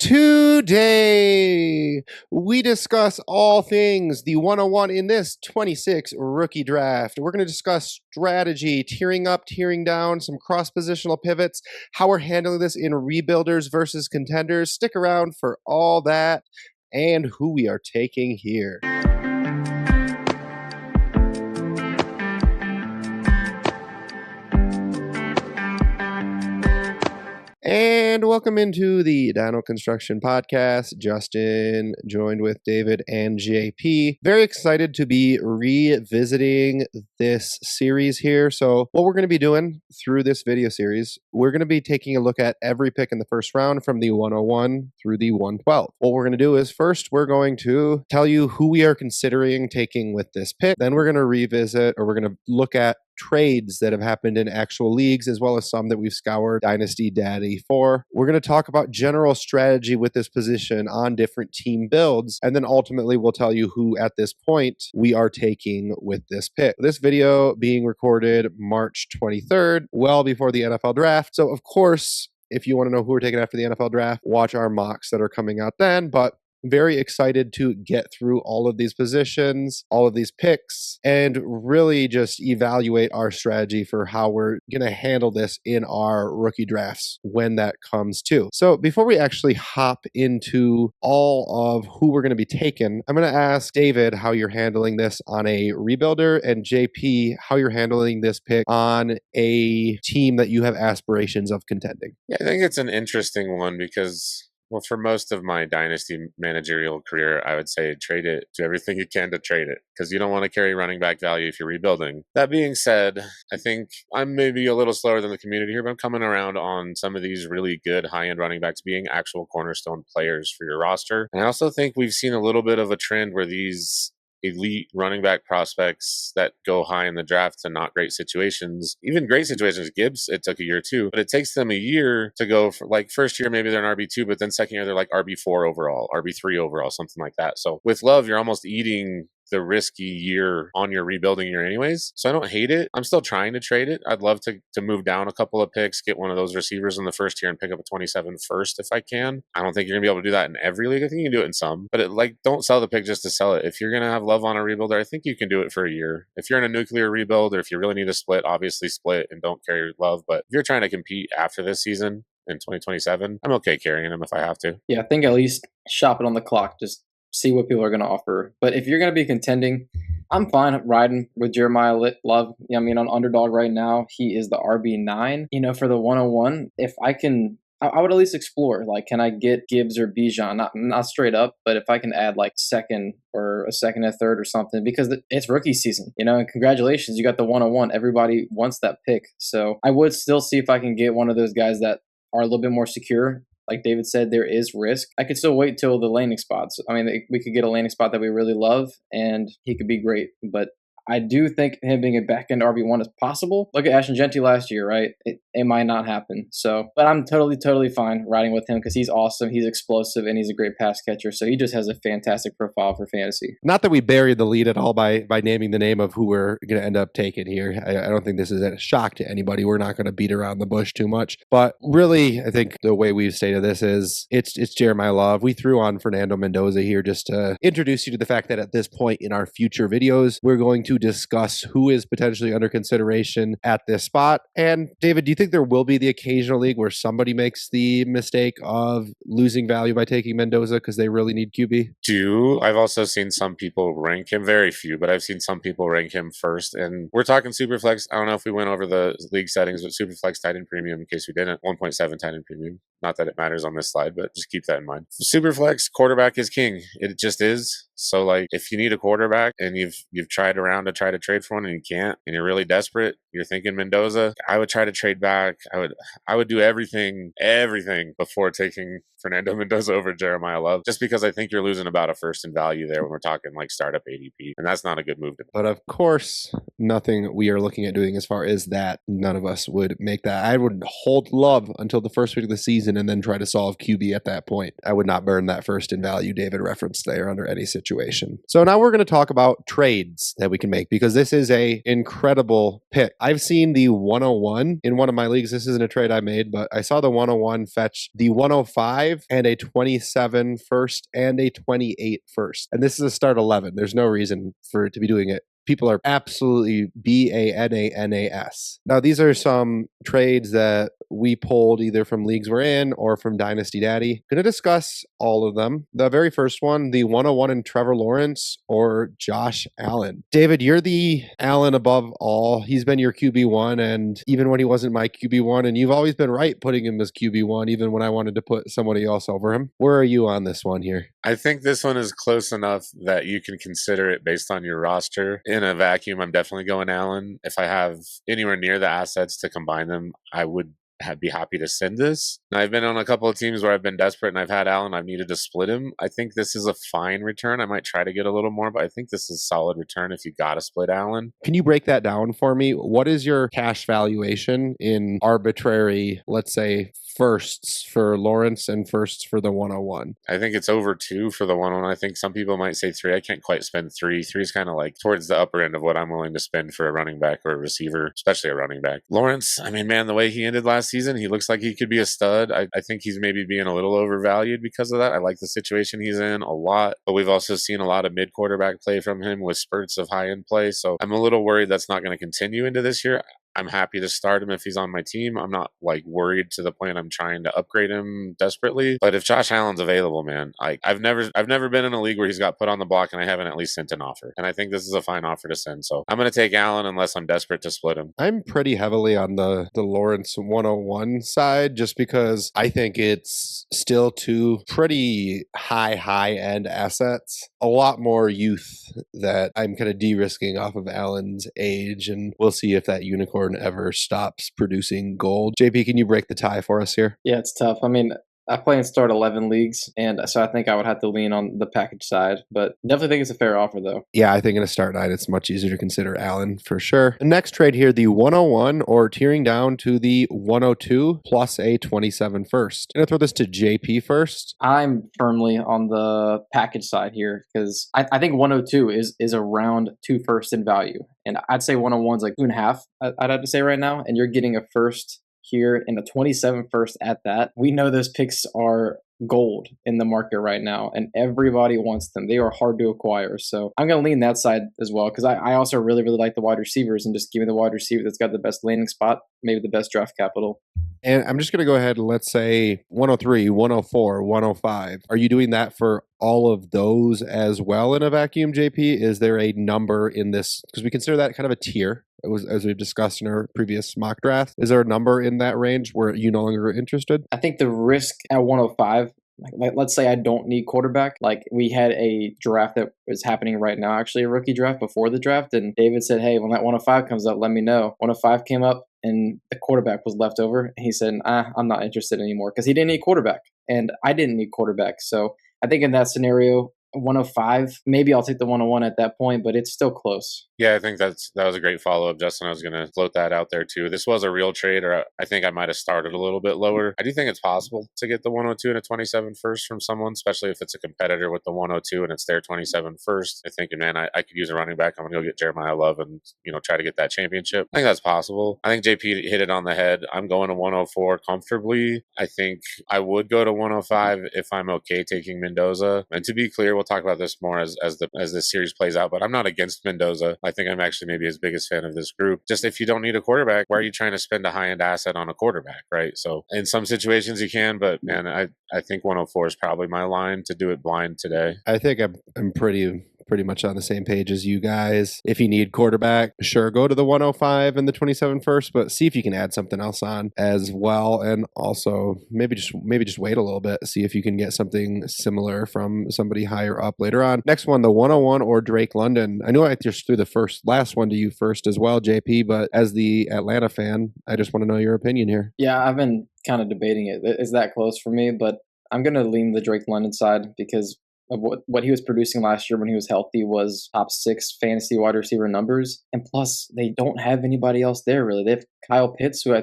Today, we discuss all things the 101 in this 26 rookie draft. We're going to discuss strategy, tearing up, tearing down, some cross-positional pivots, how we're handling this in rebuilders versus contenders. Stick around for all that and who we are taking here. And welcome into the Dyno Construction podcast. Justin joined with David and JP. Very excited to be revisiting this series here. So what we're going to be doing through this video series, we're going to be taking a look at every pick in the first round from the 101 through the 112. What we're going to do is first, we're going to tell you who we are considering taking with this pick. Then we're going to revisit, or we're going to look at trades that have happened in actual leagues, as well as some that we've scoured Dynasty Daddy for. We're going to talk about general strategy with this position on different team builds, and then ultimately we'll tell you who at this point we are taking with this pick. This video being recorded March 23rd, well before the NFL draft. So of course, if you want to know who we're taking after the NFL draft, watch our mocks that are coming out then. But very excited to get through all of these positions, all of these picks, and really just evaluate our strategy for how we're going to handle this in our rookie drafts when that comes to. So before we actually hop into all of who we're going to be taking, I'm going to ask David how you're handling this on a rebuilder, and JP how you're handling this pick on a team that you have aspirations of contending. Yeah, I think it's an interesting one because, well, for most of my dynasty managerial career, I would say trade it. Do everything you can to trade it because you don't want to carry running back value if you're rebuilding. That being said, I think I'm maybe a little slower than the community here, but I'm coming around on some of these really good high-end running backs being actual cornerstone players for your roster. And I also think we've seen a little bit of a trend where these elite running back prospects that go high in the draft to not great situations, even great situations. Gibbs, it took a year too, but it takes them a year to go for, like, first year maybe they're an RB2, but then second year they're like RB4 overall, RB3 overall, something like that. So with Love, you're almost eating the risky year on your rebuilding year anyways. So I don't hate it. I'm still trying to trade it. I'd love to move down a couple of picks, get one of those receivers in the first year and pick up a 27 first if I can. I don't think you're gonna be able to do that in every league. I think you can do it in some, but don't sell the pick just to sell it. If you're gonna have Love on a rebuilder, I think you can do it for a year. If you're in a nuclear rebuild, or if you really need a split, obviously split and don't carry Love. But if you're trying to compete after this season in 2027, I'm okay carrying him if I have to. Yeah, I think at least shop it on the clock. Just see what people are going to offer. But if you're going to be contending, I'm fine riding with Jeremiah Love. I mean, on Underdog right now, he is the RB9. For the 101, if I can, I would at least explore. Like, can I get Gibbs or Bijan? Not straight up, but if I can add like second or a second and third or something, because it's rookie season, and congratulations, you got the 101. Everybody wants that pick. So I would still see if I can get one of those guys that are a little bit more secure. Like David said, there is risk. I could still wait till the landing spots. I mean, we could get a landing spot that we really love, and he could be great. But I do think him being a back-end RB1 is possible. Look at Ashton Genty last year, right? It might not happen. So, but I'm totally fine riding with him because he's awesome. He's explosive, and he's a great pass catcher. So he just has a fantastic profile for fantasy. Not that we buried the lead at all by naming the name of who we're going to end up taking here. I don't think this is a shock to anybody. We're not going to beat around the bush too much. But really, I think the way we've stated this is it's Jeremiah Love. We threw on Fernando Mendoza here just to introduce you to the fact that at this point in our future videos, we're going to discuss who is potentially under consideration at this spot. And David, do you think there will be the occasional league where somebody makes the mistake of losing value by taking Mendoza because they really need QB? I've also seen some people rank him, very few, but I've seen some people rank him first. And we're talking Superflex. I don't know if we went over the league settings, but Superflex Tight End Premium, in case we didn't, 1.7 Tight End Premium. Not that it matters on this slide, but just keep that in mind. Superflex, quarterback is king. It just is. So, like, if you need a quarterback and you've tried around to try to trade for one and you can't, and you're really desperate, you're thinking Mendoza, I would try to trade back. I would do everything before taking Fernando Mendoza over Jeremiah Love, just because I think you're losing about a first in value there when we're talking like startup ADP, and that's not a good move to make. But of course, nothing we are looking at doing as far as that. None of us would make that. I would hold Love until the first week of the season and then try to solve QB at that point. I would not burn that first in value David referenced there under any situation. So now we're going to talk about trades that we can make, because this is a incredible pick. I've seen the 101 in one of my leagues. This isn't a trade I made, but I saw the 101 fetch the 105 25 and a 27 first and a 28 first. And this is a start 11. There's no reason for it to be doing it. People are absolutely BANANAS. Now, these are some trades that we pulled either from leagues we're in or from Dynasty Daddy. Going to discuss all of them. The very first one, the 101 in Trevor Lawrence or Josh Allen. David, you're the Allen above all. He's been your QB1, and even when he wasn't my QB1, and you've always been right putting him as QB1, even when I wanted to put somebody else over him. Where are you on this one here? I think this one is close enough that you can consider it based on your roster. In a vacuum, I'm definitely going Allen. If I have anywhere near the assets to combine them, I would be happy to send this. Now, I've been on a couple of teams where I've been desperate and I've had Allen. I've needed to split him. I think this is a fine return. I might try to get a little more, but I think this is a solid return if you got to split Allen. Can you break that down for me? What is your cash valuation in arbitrary, let's say, firsts for Lawrence and firsts for the 101? I think it's over 2 for the 101. I think some people might say 3. I can't quite spend 3. 3 is kind of like towards the upper end of what I'm willing to spend for a running back or a receiver, especially a running back. Lawrence, I mean, man, the way he ended last season, he looks like he could be a stud. I think he's maybe being a little overvalued because of that. I like the situation he's in a lot, but we've also seen a lot of mid-quarterback play from him with spurts of high-end play, so I'm a little worried that's not going to continue into this year. I'm happy to start him if he's on my team. I'm not like worried to the point I'm trying to upgrade him desperately. But if Josh Allen's available, man, I've never been in a league where he's got put on the block and I haven't at least sent an offer. And I think this is a fine offer to send. So I'm going to take Allen unless I'm desperate to split him. I'm pretty heavily on the Lawrence 101 side just because I think it's still two pretty high end assets. A lot more youth that I'm kind of de-risking off of Allen's age, and we'll see if that unicorn ever stops producing gold. JP, can you break the tie for us here? Yeah, it's tough. I mean, I play in start 11 leagues, and so I think I would have to lean on the package side, but definitely think it's a fair offer, though. Yeah, I think in a start 9, it's much easier to consider Allen for sure. The next trade here, the 101 or tearing down to the 102 plus a 27 first. I'm going to throw this to JP first. I'm firmly on the package side here because I think 102 is around 2 firsts in value, and I'd say 101 is like 2.5, I'd have to say right now, and you're getting a first here in the 27 first at that. We know those picks are gold in the market right now, and everybody wants them. They are hard to acquire. So I'm going to lean that side as well because I also really like the wide receivers, and just give me the wide receiver that's got the best landing spot, maybe the best draft capital. And I'm just going to go ahead and let's say 103, 104, 105. Are you doing that for all of those as well in a vacuum, JP? Is there a number in this? Because we consider that kind of a tier, as we've discussed in our previous mock draft. Is there a number in that range where you no longer are interested? I think the risk at 105, like let's say I don't need quarterback. Like we had a draft that is happening right now, actually a rookie draft before the draft, and David said, hey, when that 105 comes up, let me know. 105 came up and the quarterback was left over. He said, I'm not interested anymore because he didn't need quarterback and I didn't need quarterback. So I think in that scenario, 105, maybe I'll take the 101 at that point, but it's still close. Yeah, I think that was a great follow-up, Justin. I was going to float that out there too. This was a real trade, or I think I might have started a little bit lower. I do think it's possible to get the 102 and a 27 first from someone, especially if it's a competitor with the 102 and it's their 27 first. I think, man, I could use a running back. I'm going to go get Jeremiah Love and, try to get that championship. I think that's possible. I think JP hit it on the head. I'm going to 104 comfortably. I think I would go to 105 if I'm okay taking Mendoza. And to be clear, we'll talk about this more as this series plays out, but I'm not against Mendoza. I think I'm actually maybe his biggest fan of this group. Just if you don't need a quarterback, why are you trying to spend a high-end asset on a quarterback, right? So in some situations you can, but man, I think 104 is probably my line to do it blind today. I think I'm pretty much on the same page as you guys. If you need quarterback, sure, go to the 105 and the 27 first, but see if you can add something else on as well. And also maybe just wait a little bit, see if you can get something similar from somebody higher up later on. Next one, the 101 or Drake London. I know I just threw the last one to you first as well, JP, but as the Atlanta fan, I just want to know your opinion here. Yeah, I've been kind of debating it. Is that close for me? But I'm going to lean the Drake London side because of what he was producing last year when he was healthy was top 6 fantasy wide receiver numbers. And plus, they don't have anybody else there, really. They have Kyle Pitts, who,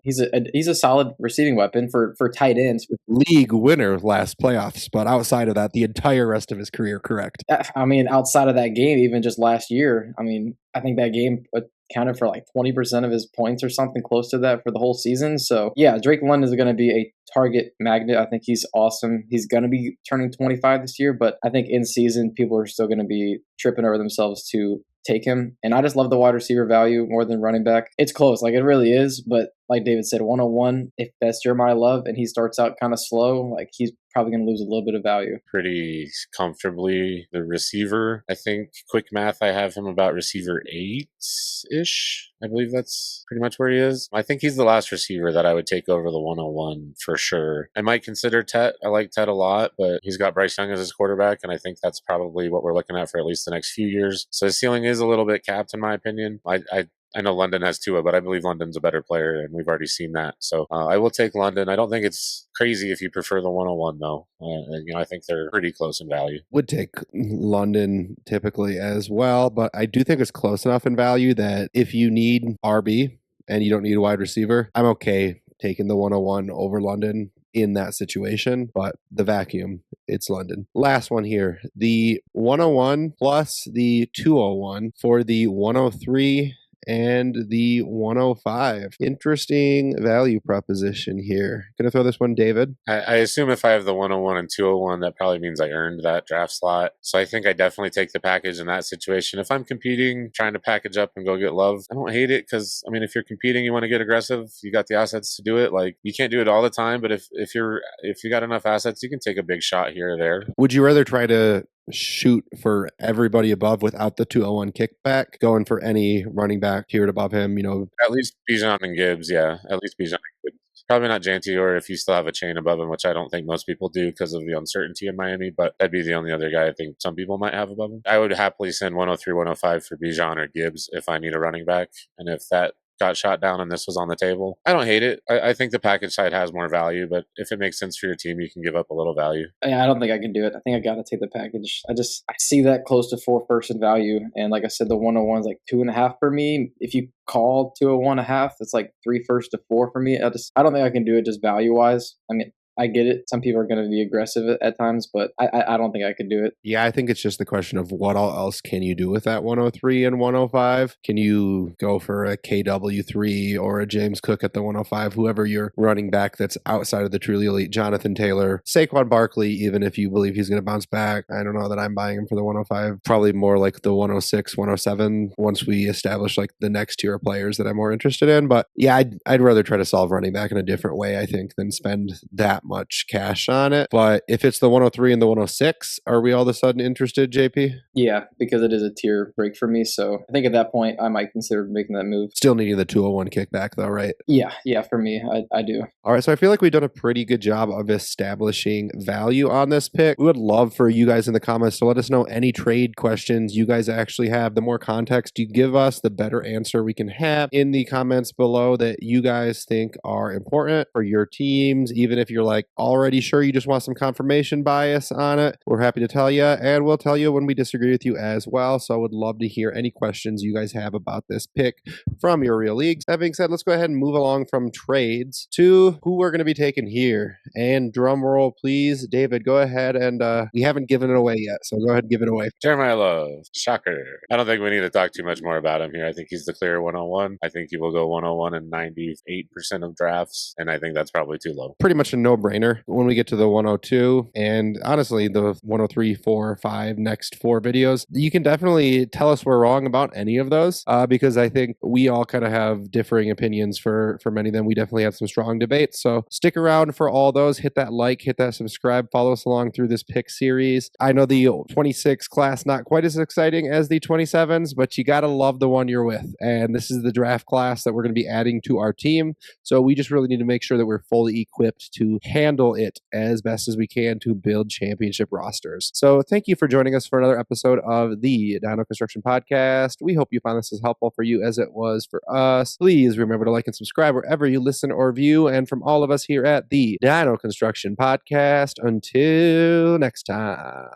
he's a solid receiving weapon for tight ends. League winner last playoffs, but outside of that, the entire rest of his career, correct? I mean, outside of that game, even just last year, I think that game accounted for like 20% of his points or something close to that for the whole season. So yeah, Drake London is going to be a target magnet. I think he's awesome. He's going to be turning 25 this year, but I think in season, people are still going to be tripping over themselves to take him. And I just love the wide receiver value more than running back. It's close, like it really is. But like David said, 101, if that's Jeremiah Love and he starts out kind of slow, like he's probably going to lose a little bit of value. Pretty comfortably the receiver. I think quick math, I have him about receiver 8-ish. I believe that's pretty much where he is. I think he's the last receiver that I would take over the 101 for sure. I might consider Tet. I like Tet a lot, but he's got Bryce Young as his quarterback, and I think that's probably what we're looking at for at least the next few years. So his ceiling is a little bit capped in my opinion. I know London has Tua, but I believe London's a better player, and we've already seen that. So I will take London. I don't think it's crazy if you prefer the 101, though. I think they're pretty close in value. Would take London typically as well, but I do think it's close enough in value that if you need RB and you don't need a wide receiver, I'm okay taking the 101 over London in that situation, but the vacuum, it's London. Last one here, the 101 plus the 201 for the 103 and the 105. Interesting value proposition here. Gonna throw this one, David. I assume if I have the 101 and 201, that probably means I earned that draft slot. So I think I definitely take the package in that situation. If I'm competing, trying to package up and go get Love, I don't hate it because, I mean, if you're competing, you want to get aggressive, you got the assets to do it. Like, you can't do it all the time, but if you got enough assets, you can take a big shot here or there. Would you rather try to shoot for everybody above without the 201 kickback, going for any running back tiered above him, At least Bijan and Gibbs, yeah. At least Bijan and Gibbs. Probably not Janty, or if you still have a chain above him, which I don't think most people do because of the uncertainty in Miami, but that'd be the only other guy I think some people might have above him. I would happily send 103, 105 for Bijan or Gibbs if I need a running back. And if that got shot down and this was on the table, I don't hate it. I think the package side has more value, but if it makes sense for your team, you can give up a little value. Yeah, I don't think I can do it. I think I got to take the package. I see that close to 4 first in value. And like I said, the 101 is like 2.5 for me. If you call 201.5, it's like 3 first to 4 for me. I don't think I can do it just value wise. I mean, I get it. Some people are going to be aggressive at times, but I don't think I could do it. Yeah, I think it's just the question of what all else can you do with that 103 and 105? Can you go for a KW3 or a James Cook at the 105, whoever your running back that's outside of the truly elite, Jonathan Taylor, Saquon Barkley, even if you believe he's going to bounce back? I don't know that I'm buying him for the 105. Probably more like the 106, 107 once we establish like the next tier of players that I'm more interested in. But yeah, I'd rather try to solve running back in a different way, I think, than spend that much cash on it. But if it's the 103 and the 106, are we all of a sudden interested, JP? Yeah, because it is a tier break for me. So I think at that point, I might consider making that move. Still needing the 201 kickback though, right? Yeah, for me, I do. All right, so I feel like we've done a pretty good job of establishing value on this pick. We would love for you guys in the comments to let us know any trade questions you guys actually have. The more context you give us, the better answer we can have in the comments below that you guys think are important for your teams. Even if you're like already sure you just want some confirmation bias on it, we're happy to tell you, and we'll tell you when we disagree with you as well. So I would love to hear any questions you guys have about this pick from your real leagues. That being said, let's go ahead and move along from trades to who we're going to be taking here. And drum roll, please. David, go ahead, and we haven't given it away yet, so go ahead and give it away. Jeremiah Love, shocker. I don't think we need to talk too much more about him here. I think he's the clear 101. I think he will go 101 in 98% of drafts, and I think that's probably too low. Pretty much a no-brainer when we get to the 102, and honestly, the 103, 4, 5, next 4 videos, you can definitely tell us we're wrong about any of those, because I think we all kind of have differing opinions for many of them. We definitely had some strong debates, so stick around for all those. Hit that like, hit that subscribe, follow us along through this pick series. I know the 26 class not quite as exciting as the 27s, but you gotta love the one you're with, and this is the draft class that we're going to be adding to our team, so we just really need to make sure that we're fully equipped to handle it as best as we can to build championship rosters. So thank you for joining us for another episode of the Dyno Construction Podcast. We hope you found this as helpful for you as it was for us. Please remember to like and subscribe wherever you listen or view, and from all of us here at the Dyno Construction Podcast, until next time.